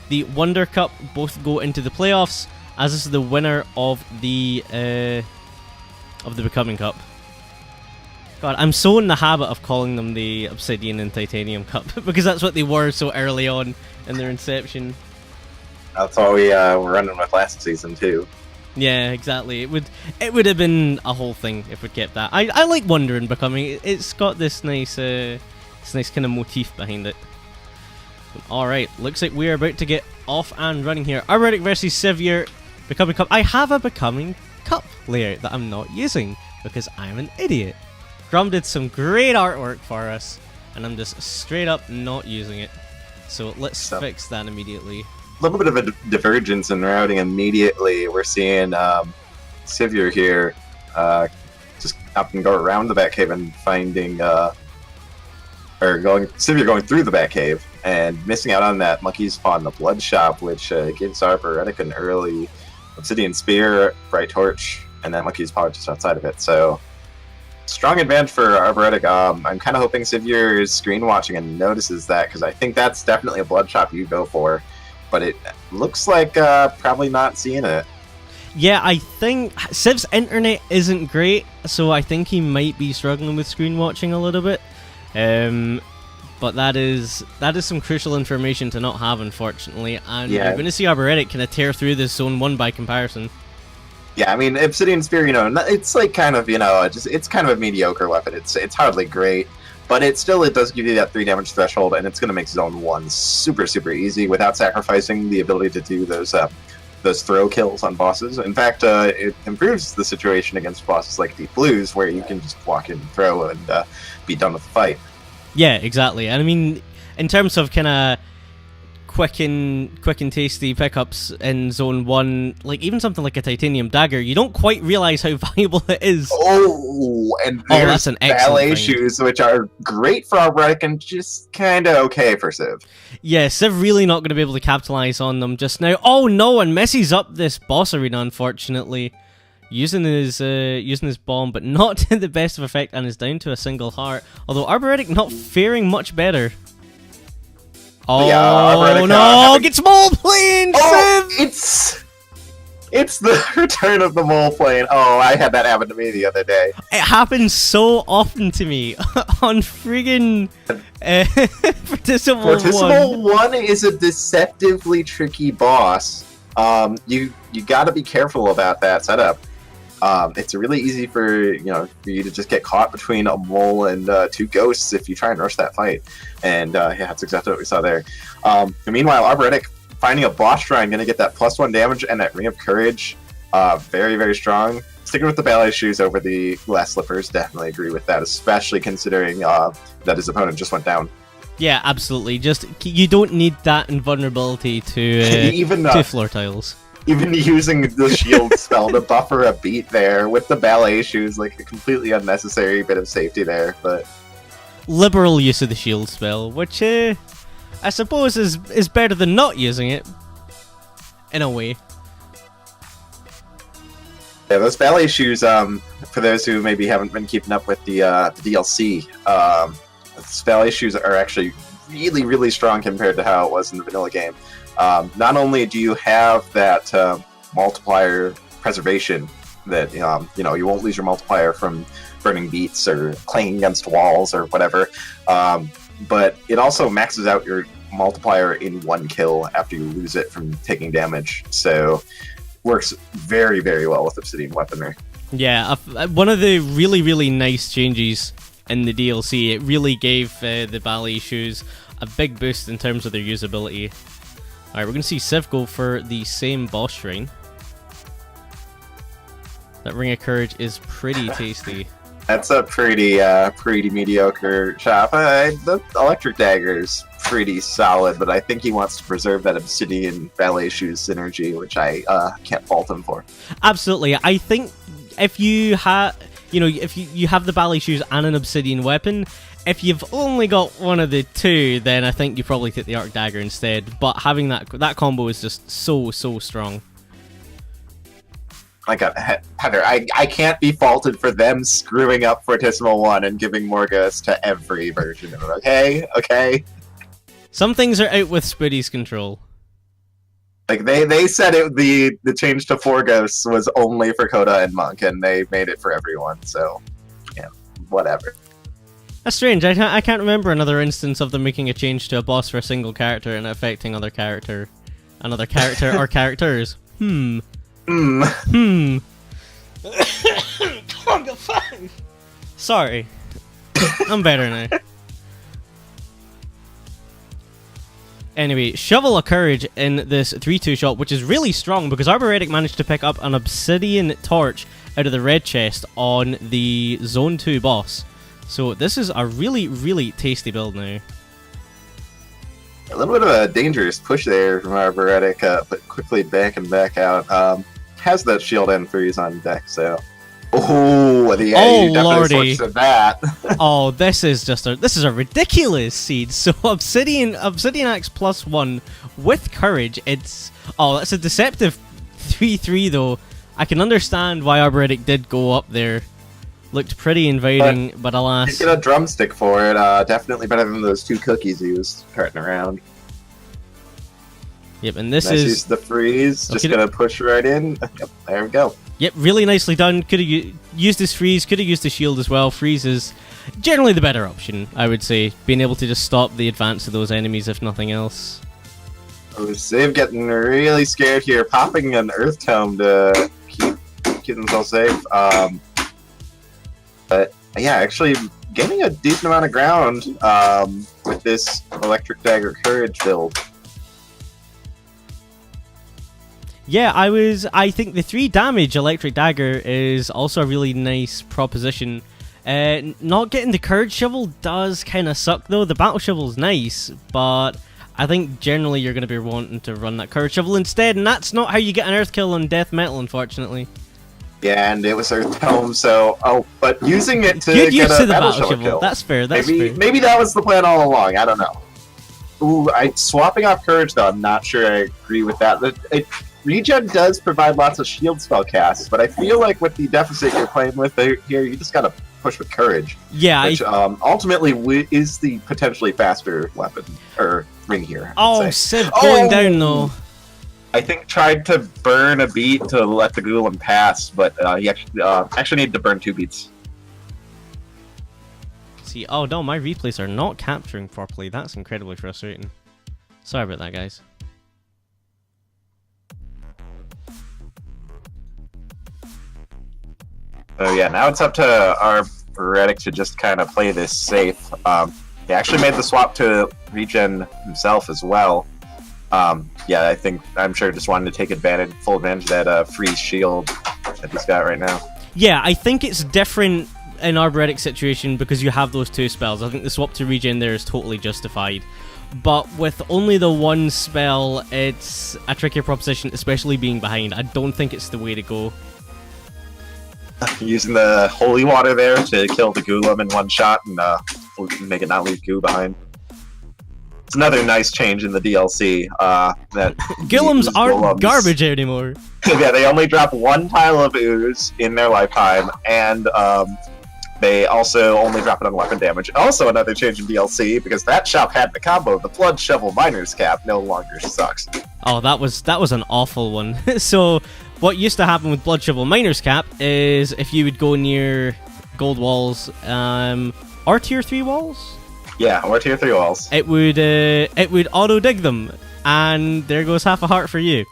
the Wonder Cup both go into the playoffs, as this is the winner of the Becoming Cup. God, I'm so in the habit of calling them the Obsidian and Titanium Cup because that's what they were so early on in their inception. That's what we were running with last season too. Yeah, exactly. It would have been a whole thing if we'd kept that. I like Wonder and Becoming. It's got this nice kind of motif behind it. Alright, looks like we're about to get off and running here. Arboretic versus Siveure, Becoming Cup. I have a Becoming Cup layout that I'm not using because I'm an idiot. Grum did some great artwork for us, and I'm just straight up not using it. So let's fix that immediately. A little bit of a divergence in routing immediately. We're seeing Siveure here just up and go around the Batcave and finding, Siveure going through the Batcave and missing out on that Monkey's Paw in the Blood Shop, which gives Arboretic an early Obsidian Spear, Bright Torch, and that Monkey's Paw just outside of it. So strong advantage for Arboretic. I'm kind of hoping Siveure is screen watching and notices that, because I think that's definitely a Blood Shop you go for. But it looks like probably not seeing it. Yeah, I think Siv's internet isn't great, so I think he might be struggling with screen watching a little bit. But that is some crucial information to not have, unfortunately. And yeah, you're going to see Arboretic kind of tear through this Zone 1 by comparison. Yeah, I mean, Obsidian Spear, it's like kind of, it's kind of a mediocre weapon. It's hardly great, but it does give you that 3 damage threshold, and it's going to make Zone 1 super, super easy without sacrificing the ability to do those throw kills on bosses. In fact, it improves the situation against bosses like Deep Blues, where you can just walk in and throw and be done with the fight. Yeah, exactly. And I mean, in terms of kind of quick and tasty pickups in Zone 1, like even something like a Titanium Dagger, you don't quite realize how valuable it is. Oh, and there's that's an excellent ballet thing. shoes, which are great for Arboretic and just kind of okay for Civ. Yeah, Civ really not going to be able to capitalize on them just now. Oh no, and messes up this boss arena, unfortunately. Using his bomb, but not to the best of effect, and is down to a single heart. Although Arboretic not faring much better. Oh yeah, no! Get small plane, oh, Civ! It's the return of the mole plane. Oh, I had that happen to me the other day. It happens so often to me on friggin' Fortissimo 1 is a deceptively tricky boss. You got to be careful about that setup. It's really easy for you to just get caught between a mole and 2 ghosts if you try and rush that fight. And yeah, that's exactly what we saw there. Meanwhile, Arboretic finding a boss shrine, going to get that +1 damage and that Ring of Courage. Very, very strong. Sticking with the ballet shoes over the glass slippers, definitely agree with that, especially considering that his opponent just went down. Yeah, absolutely. Just you don't need that invulnerability to to floor tiles. Even using the shield spell to buffer a beat there with the ballet shoes, like a completely unnecessary bit of safety there, but liberal use of the shield spell, which I suppose is better than not using it in a way. Yeah, those ballet shoes, for those who maybe haven't been keeping up with the DLC, those ballet shoes are actually really, really strong compared to how it was in the vanilla game. Not only do you have that multiplier preservation that you won't lose your multiplier from burning beats or clanging against walls or whatever, but it also maxes out your multiplier in 1 kill after you lose it from taking damage. So works very, very well with Obsidian weaponry. Yeah, one of the really, really nice changes in the DLC, it really gave the ballet shoes a big boost in terms of their usability. Alright, we're going to see Civ go for the same boss shrine. That Ring of Courage is pretty tasty. That's a pretty mediocre shop. The Electric Dagger's pretty solid, but I think he wants to preserve that Obsidian ballet shoes synergy, which I can't fault him for. Absolutely. I think if you have, if you have the ballet shoes and an Obsidian weapon, if you've only got one of the two, then I think you probably take the Arc Dagger instead. But having that combo is just so strong. My God, Heather, I can't be faulted for them screwing up Fortissimo 1 and giving Morgus to every version of it, okay? Okay? Some things are out with Spoody's control. Like they said the change to 4 ghosts was only for Coda and Monk, and they made it for everyone. So, yeah, whatever. That's strange. I can't remember another instance of them making a change to a boss for a single character and affecting another character or characters. Hmm. Sorry. I'm better now. Anyway, Shovel of Courage in this 3-2 shot, which is really strong because Arboretic managed to pick up an obsidian torch out of the red chest on the Zone 2 boss. So this is a really, really tasty build now. A little bit of a dangerous push there from Arboretic, but quickly back out. Has that shield and freeze on deck, so... Oh, yeah, you definitely switched to that. Oh, this is a ridiculous seed. So Obsidian Axe +1 with Courage. That's a deceptive 3-3 though. I can understand why Arboretic did go up there. Looked pretty inviting, but alas. You get a drumstick for it. Definitely better than those 2 cookies he was carting around. Yep, and this nice is use the freeze. Just gonna push right in. Yep, there we go. Yep, really nicely done. Could have used this freeze, could have used the shield as well. Freeze is generally the better option, I would say. Being able to just stop the advance of those enemies, if nothing else. Oh, Ziv getting really scared here, popping an Earth Tome to keep himself safe. But yeah, actually gaining a decent amount of ground with this Electric Dagger Courage build. Yeah, I think the 3 damage Electric Dagger is also a really nice proposition. Not getting the Courage Shovel does kind of suck though. The Battle Shovel's nice, but I think generally you're going to be wanting to run that Courage Shovel instead, and that's not how you get an Earth Kill on Death Metal, unfortunately. Yeah, and it was Earth Tome, so... Oh, but using it to get a the Battle Shovel kill. That's fair, fair. Maybe that was the plan all along, I don't know. Ooh, swapping off Courage though, I'm not sure I agree with that. Regen does provide lots of shield spell casts, but I feel like with the deficit you're playing with here, you just gotta push with Courage. Yeah, which ultimately is the potentially faster weapon or ring here. Oh, Civ going down though. I think tried to burn a beat to let the Golem pass, but he actually needed to burn 2 beats. See, oh no, my replays are not capturing properly. That's incredibly frustrating. Sorry about that, guys. So yeah, now it's up to Arboretic to just kind of play this safe. He actually made the swap to regen himself as well. Yeah, I'm sure just wanted to take full advantage of that freeze shield that he's got right now. Yeah, I think it's different in Arboretic's situation because you have those 2 spells. I think the swap to regen there is totally justified. But with only the 1 spell, it's a trickier proposition, especially being behind. I don't think it's the way to go. Using the holy water there to kill the Golem in 1 shot and make it not leave goo behind. It's another nice change in the DLC. That Golems aren't garbage anymore. Yeah, they only drop 1 tile of ooze in their lifetime, and they also only drop it on weapon damage. Also another change in DLC, because that shop had the combo, the Blood Shovel Miner's Cap no longer sucks. Oh, that was an awful one. So what used to happen with Blood Shovel Miner's Cap is if you would go near gold walls, or tier 3 walls? Yeah, or tier 3 walls. It would auto dig them, and there goes half a heart for you.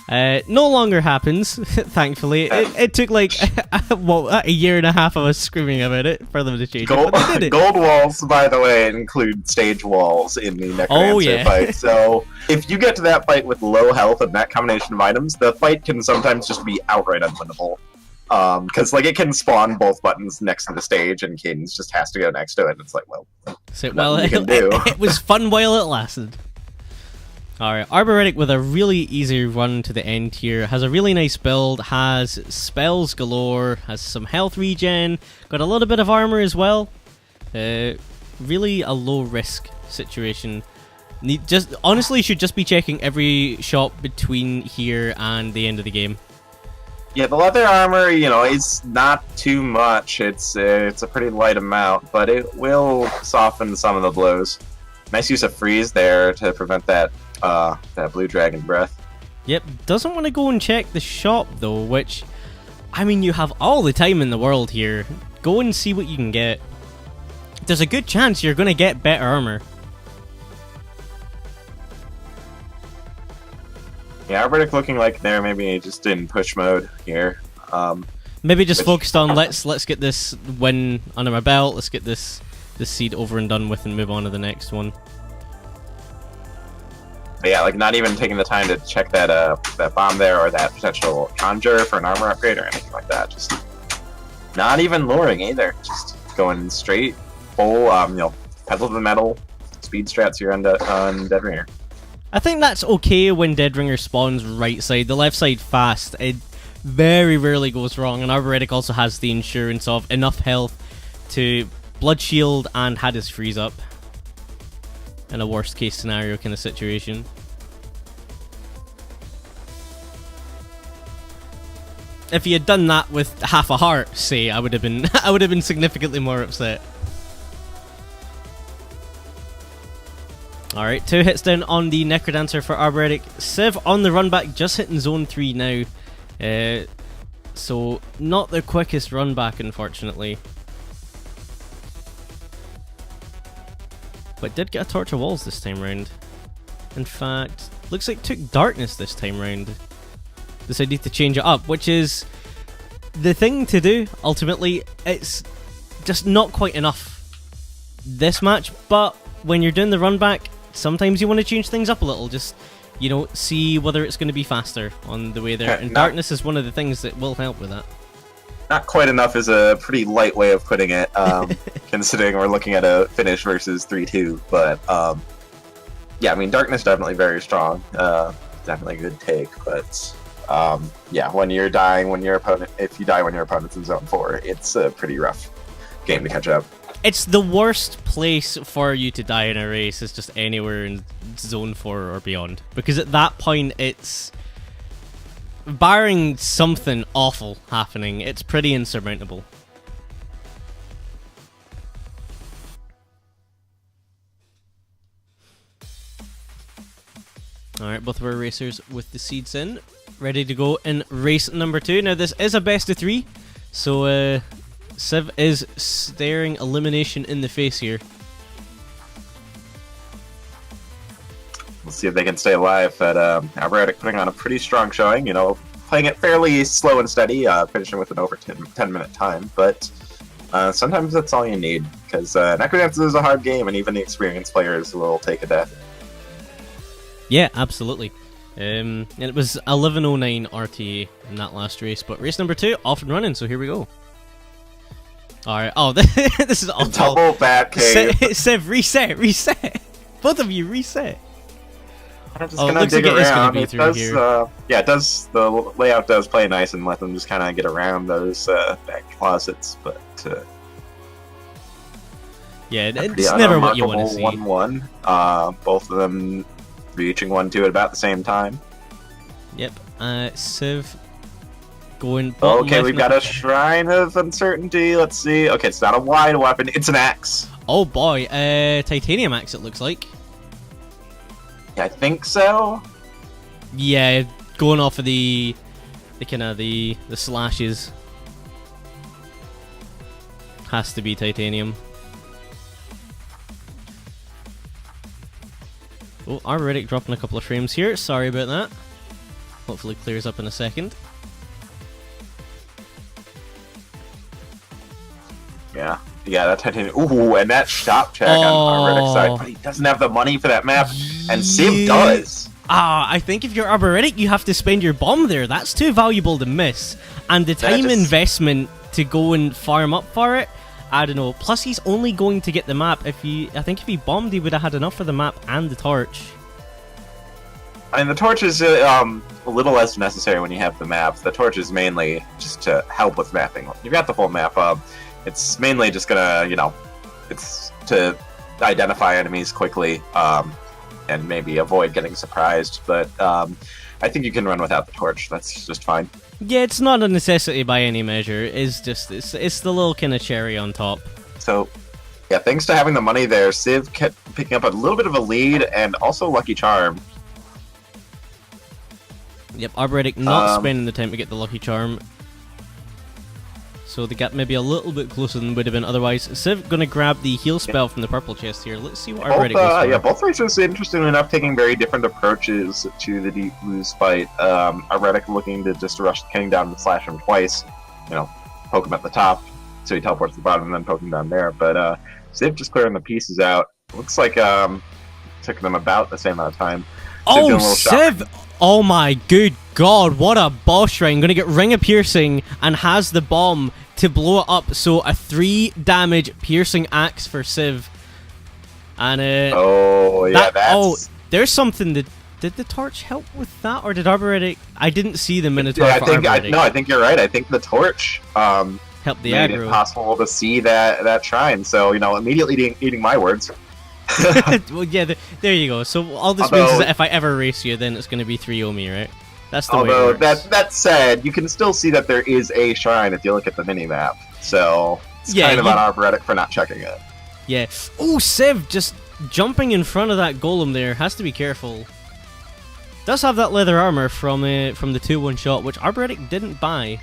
No longer happens, thankfully. It took like a year and a half of us screaming about it for them to change it, but they did it. Gold walls, by the way, include stage walls in the Necromancer fight. So if you get to that fight with low health and that combination of items, the fight can sometimes just be outright unwinnable. Because it can spawn both buttons next to the stage, and Cadence just has to go next to it. And it's like, well, it was fun while it lasted. Alright, Arboretic with a really easy run to the end here. Has a really nice build, has spells galore, has some health regen, got a little bit of armor as well. Really a low risk situation. Honestly, should just be checking every shop between here and the end of the game. Yeah, the leather armor, is not too much. It's a pretty light amount, but it will soften some of the blows. Nice use of freeze there to prevent that blue dragon breath. Yep, doesn't want to go and check the shop though, which, I mean, you have all the time in the world here. Go and see what you can get. There's a good chance you're going to get better armor. Yeah, Arboretic looking like they're maybe just in push mode here. Maybe just focused on let's get this win under my belt. Let's get this seed over and done with and move on to the next one. But yeah, like not even taking the time to check that that bomb there or that potential conjure for an armor upgrade or anything like that. Just not even luring either. Just going straight full, pedal to the metal speed strats here on Dead Ringer. I think that's okay when Dead Ringer spawns right side. The left side fast. It very rarely goes wrong, and Arboretic also has the insurance of enough health to blood shield and had his freeze up in a worst case scenario kind of situation. If he had done that with half a heart, say, I would have been significantly more upset. Alright, 2 hits down on the Necrodancer for Arboretic. Civ on the run back, just hitting zone 3 now. So not the quickest run back, unfortunately. But did get a Torch of Walls this time round. In fact, looks like took Darkness this time round. Decided to change it up, which is the thing to do. Ultimately, it's just not quite enough this match, but when you're doing the run back, sometimes you want to change things up a little. Just, see whether it's going to be faster on the way there. And Darkness is one of the things that will help with that. Not quite enough is a pretty light way of putting it, considering we're looking at a finish versus 3-2. But yeah, I mean, Darkness definitely very strong. Definitely a good take, but yeah, when you're dying, if you die when your opponent's in zone 4, it's a pretty rough game to catch up. It's the worst place for you to die in a race, is just anywhere in zone 4 or beyond, because at that point it's, barring something awful happening, it's pretty insurmountable. Alright, both of our racers with the seeds in, ready to go in race number 2. Now this is a best of 3, so Civ is staring elimination in the face here. We'll see if they can stay alive, but Arboretic putting on a pretty strong showing, playing it fairly slow and steady, finishing with an over 10-minute time, but sometimes that's all you need, because Necrodancer is a hard game, and even the experienced players will take a death. Yeah, absolutely. And it was 11:09 RTA in that last race, but race number 2 off and running, so here we go. Alright, this is awful. Double bat cave. Civ, reset. Both of you, reset. I'm just gonna dig around. It does, the layout does play nice and let them just kind of get around those back closets, but yeah, it's never what you want to see. 1-1. Both of them reaching 1-2 at about the same time. Yep. Civ going. Okay, we've got a Shrine of Uncertainty. Let's see. Okay, it's not a wide weapon. It's an axe. Oh boy, titanium axe. It looks like. I think so. Yeah, going off of the kind of the slashes. Has to be titanium. Oh, Arboretic dropping a couple of frames here. Sorry about that. Hopefully clears up in a second. Yeah, that titanium. Ooh, and that shop check on Arboretic's side, but he doesn't have the money for that map, and Civ does. I think if you're Arboretic, you have to spend your bomb there. That's too valuable to miss, and the time investment to go and farm up for it, I don't know. Plus, he's only going to get the map. I think if he bombed, he would have had enough for the map and the torch. I mean, the torch is a little less necessary when you have the map. The torch is mainly just to help with mapping. You've got the full map. It's mainly just gonna, it's to identify enemies quickly and maybe avoid getting surprised. But I think you can run without the torch. That's just fine. Yeah, it's not a necessity by any measure. It's just it's the little kind of cherry on top. So, yeah, thanks to having the money there, Civ kept picking up a little bit of a lead and also Lucky Charm. Yep, Arboretic not spending the time to get the Lucky Charm. So they got maybe a little bit closer than would have been otherwise. Civ gonna grab the heal spell from the purple chest here. Let's see what Arboretic goes for. Yeah, both racers, interestingly enough, taking very different approaches to the Deep Blues fight. Arboretic looking to just rush the king down and slash him twice. You know, poke him at the top, so he teleports to the bottom and then poke him down there. But Civ just clearing the pieces out. Looks like took them about the same amount of time. Oh, Civ! Oh my good god, what a boss ring. Gonna get Ring of Piercing and has the bomb to blow it up. So a 3 damage piercing axe for Civ. And oh yeah, there's something that did the torch help with that, or did Arboretic? I didn't see the Minotaur. Yeah, I think you're right. I think the torch helped the made aggro. It possible to see that shrine. So immediately eating my words. Well, yeah, there you go. So all this means is that if I ever race you, then it's going to be 3 Omi, right? That's the way it works. That said, you can still see that there is a shrine if you look at the mini-map. So it's kind of on Arboretic for not checking it. Yeah. Oh, Civ just jumping in front of that golem there. Has to be careful. Does have that leather armor from the 2-1 shot, which Arboretic didn't buy.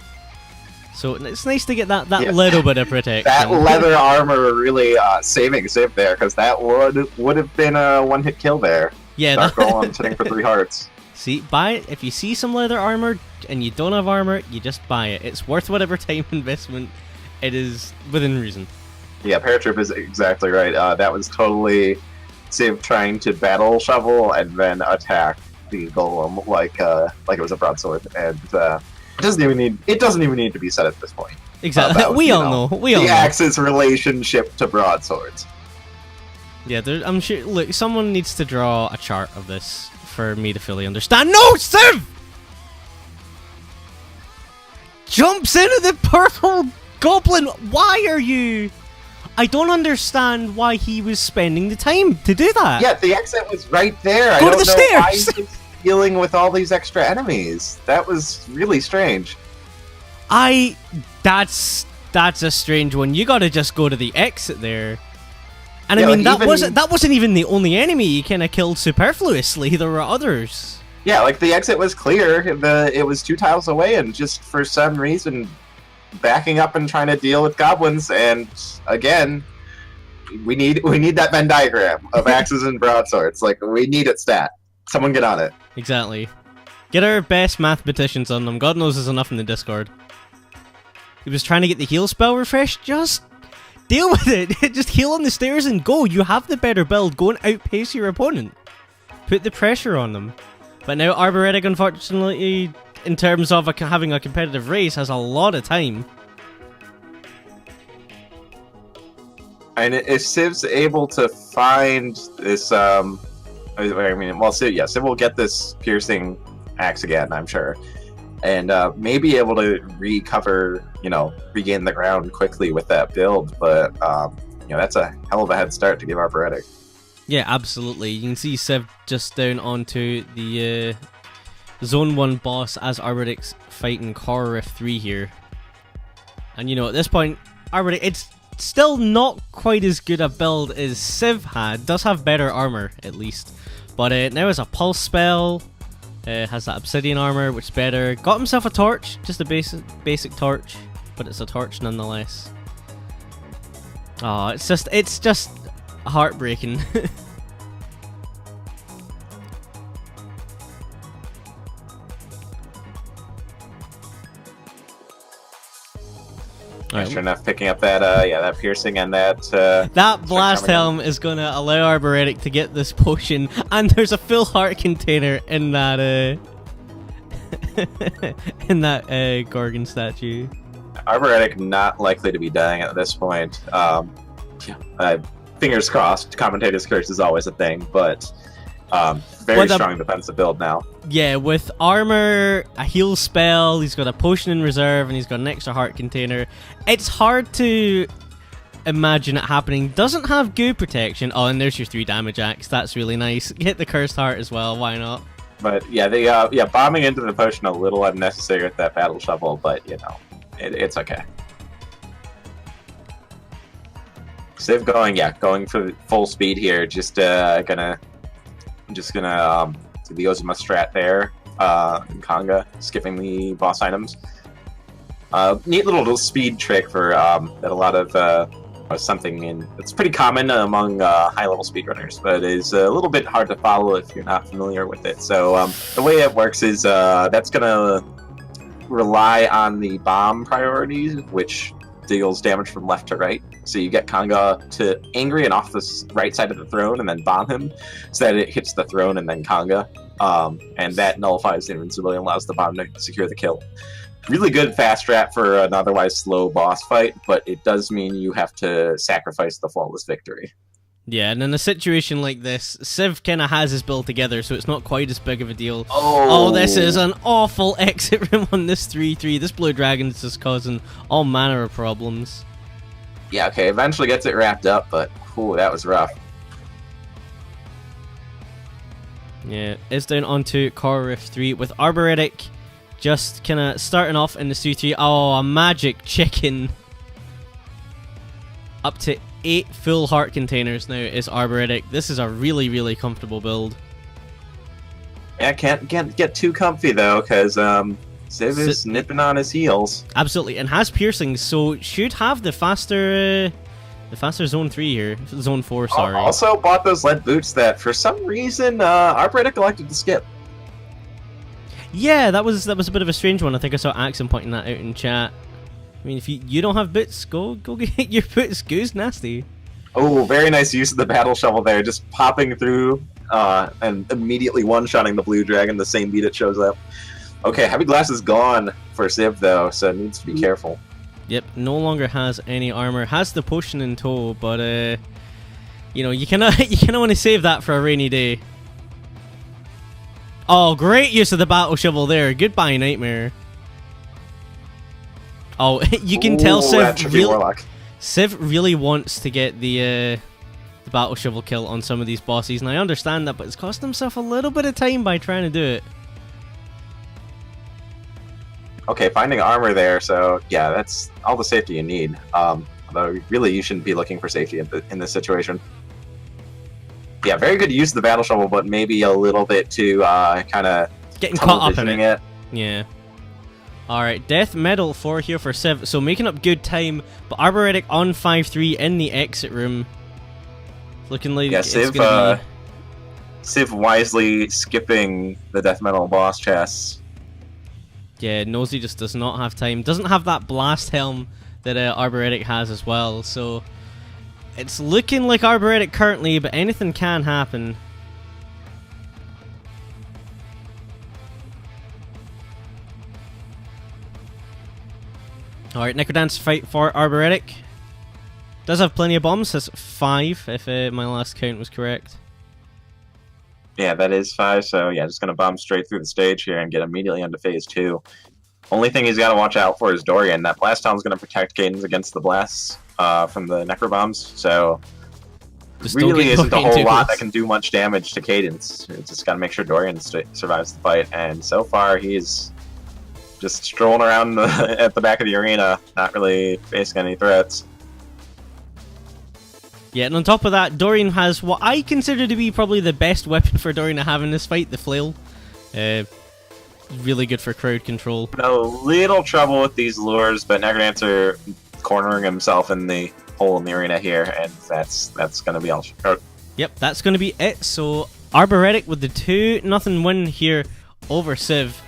So it's nice to get that little bit of protection. That leather armor really saving Civ there, because that would have been a one-hit kill there. Yeah, Dark Golem sitting for 3 hearts. See, buy it. If you see some leather armor and you don't have armor, you just buy it. It's worth whatever time investment it is within reason. Yeah, Paratrooper is exactly right. That was totally Civ trying to battle shovel and then attack the golem like it was a broadsword, and it doesn't even need to be said at this point. Exactly. About, we all know. The axe's relationship to broadswords. Yeah, I'm sure. Look, someone needs to draw a chart of this for me to fully understand. No, Civ! Jumps into the purple goblin. Why are you? I don't understand why he was spending the time to do that. Yeah, the exit was right there. Go to the stairs. Why he was dealing with all these extra enemies. That was really strange. That's a strange one. You gotta just go to the exit there. And I mean, that wasn't even the only enemy you kind of killed superfluously. There were others. Yeah, like the exit was clear. It was 2 tiles away, and just for some reason, backing up and trying to deal with goblins. And again, we need that Venn diagram of axes and broadswords. Like, we need it stat. Someone get on it. Exactly. Get our best mathematicians on them. God knows there's enough in the Discord. He was trying to get the heal spell refreshed. Just deal with it. Just heal on the stairs and go. You have the better build. Go and outpace your opponent. Put the pressure on them. But now Arboretic, unfortunately, in terms of having a competitive race, has a lot of time. And if Civ's able to find this, Civ will get this piercing axe again, I'm sure. And may be able to recover, regain the ground quickly with that build. But, that's a hell of a head start to give Arboretic. Yeah, absolutely. You can see Civ just down onto the Zone 1 boss as Arboretic's fighting Core Rift 3 here. And, at this point, Arboretic, it's still not quite as good a build as Civ had. Does have better armor, at least. But now has a pulse spell. Has that obsidian armor, which is better. Got himself a torch, just a basic torch, but it's a torch nonetheless. Oh, it's just heartbreaking. Sure enough, picking up that piercing and that that blast helm is gonna allow Arboretic to get this potion, and there's a full heart container in that Gorgon statue. Arboretic not likely to be dying at this point. Fingers crossed. Commentator's curse is always a thing, but very strong defensive build now. Yeah, with armor, a heal spell, he's got a potion in reserve, and he's got an extra heart container. It's hard to imagine it happening. Doesn't have goo protection. Oh, and there's your 3 damage axe. That's really nice. Hit the cursed heart as well. Why not? But yeah, bombing into the potion a little unnecessary with that battle shovel, but it's okay. Civ going for full speed here. Just gonna do the Ozma strat there. Conga, skipping the boss items. Neat little speed trick for that a lot of it's pretty common among high-level speedrunners, but is a little bit hard to follow if you're not familiar with it. So the way it works is that's gonna rely on the bomb priorities, which deals damage from left to right. So you get Conga to angry and off the right side of the throne, and then bomb him, so that it hits the throne and then Conga, and that nullifies the invincibility and allows the bomb to secure the kill. Really good fast strat for an otherwise slow boss fight, but it does mean you have to sacrifice the flawless victory. Yeah, and in a situation like this, Civ kind of has his build together, so it's not quite as big of a deal. Oh, this is an awful exit room on this 3-3. This Blue Dragon is just causing all manner of problems. Yeah, okay, eventually gets it wrapped up, but ooh, that was rough. Yeah, it's down onto Core Rift 3 with Arboretic just kind of starting off in the 3-3. Oh, a magic chicken. Up to 8 full heart containers now is Arboretic. This is a really, really comfortable build. Yeah, can't get too comfy though, because Civ is nipping on his heels. Absolutely, and has piercing, so should have the faster zone 3 here. Zone 4, sorry. Also bought those lead boots that for some reason Arboretic elected to skip. Yeah, that was a bit of a strange one. I think I saw Axon pointing that out in chat. I mean, if you don't have boots, go get your boots. Goose nasty. Oh, very nice use of the battle shovel there, just popping through and immediately one-shotting the Blue Dragon the same beat it shows up. Okay, Heavy Glass is gone for Civ though, so it needs to be careful. Yep, no longer has any armor. Has the potion in tow, but you know, you cannot want to save that for a rainy day. Oh, great use of the battle shovel there. Goodbye, Nightmare. Oh, you can tell Civ really wants to get the battle shovel kill on some of these bosses, and I understand that, but it's cost himself a little bit of time by trying to do it. Okay, finding armor there, so yeah, that's all the safety you need. Although really you shouldn't be looking for safety in this situation. Yeah, very good use of the battle shovel, but maybe a little bit too kind of getting caught up in it. Yeah. Alright, Death Medal 4 here for Civ, so making up good time, but Arboretic on 5-3 in the exit room. Looking like yeah, it's gonna be... Civ wisely skipping the Death Medal boss chests. Yeah, Nosy just does not have time. Doesn't have that blast helm that Arboretic has as well, so... It's looking like Arboretic currently, but anything can happen. Alright, Necrodance fight for Arboretic. Does have plenty of bombs, has 5 if my last count was correct. Yeah, that is 5, so yeah, just gonna bomb straight through the stage here and get immediately into phase 2. Only thing he's got to watch out for is Dorian. That Blast Helm's gonna protect Cadence against the blasts from the Necro Bombs, so just really isn't a whole lot that can do much damage to Cadence. It's just gotta make sure Dorian survives the fight, and so far he's just strolling around at the back of the arena, not really facing any threats. Yeah, and on top of that, Dorian has what I consider to be probably the best weapon for Dorian to have in this fight, the flail. Really good for crowd control. A little trouble with these lures, but Necrodancer cornering himself in the hole in the arena here, and that's going to be all. Yep, that's going to be it. So Arboretic with the 2-0 win here over Civ,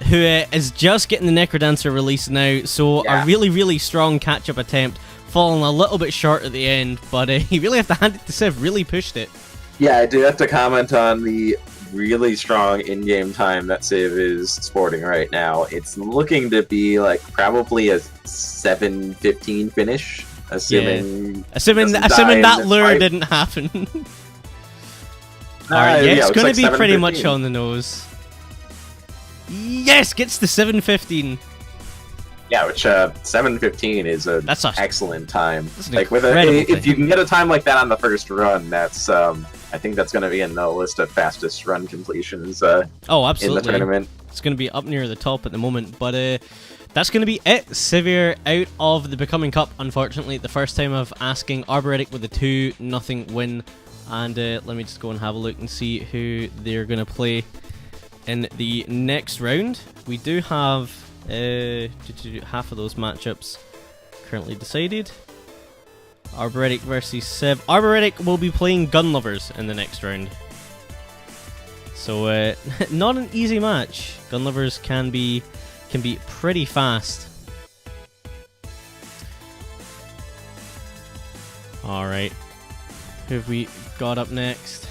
who is just getting the Necrodancer released now, so yeah. A really, really strong catch-up attempt, falling a little bit short at the end, but you really have to hand it to Civ, really pushed it. Yeah, I do have to comment on the really strong in-game time that Civ is sporting right now. It's looking to be like probably a 7:15 finish, assuming that lure didn't happen. Alright, yeah, it's going to be pretty much on the nose. Yes, gets to 7:15. Yeah, which 7:15 is that's an excellent time. Like if you can get a time like that on the first run, that's I think that's going to be in the list of fastest run completions. Oh, absolutely. In the tournament, it's going to be up near the top at the moment, but that's going to be it. Siveure out of the Becoming Cup, unfortunately. The first time of asking Arboretic with a 2-0 win, and let me just go and have a look and see who they're going to play in the next round, we do have half of those matchups currently decided. Arboretic versus Siv. Arboretic will be playing Gun Lovers in the next round. So, not an easy match. Gun Lovers can be pretty fast. Alright. Who have we got up next?